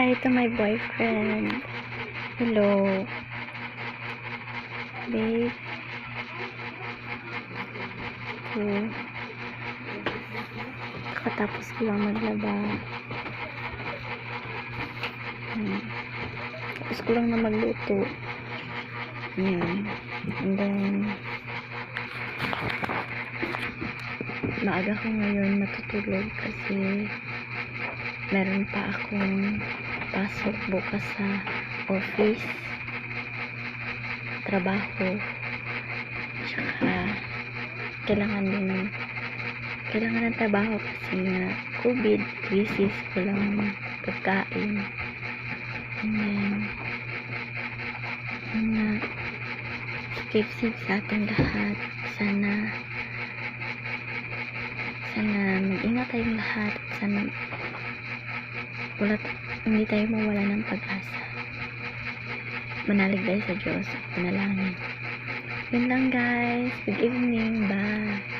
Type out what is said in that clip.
hi to my boyfriend. Hello. Babe. So, kakatapos ko lang maglaba. Tapos ko lang na magluto. Ayan. And then, maaga ko ngayon matutulog kasi meron pa akong pasok bukas sa office, trabaho, tsaka kailangan ng trabaho kasi nga COVID crisis, walang pagkain. And then keep safe sa ating lahat. Sana mag-ingat tayong lahat. Sana hindi tayo mawala ng pag-asa. Manalig tayo sa Diyos at panalangin. Yun lang guys. Good evening. Bye.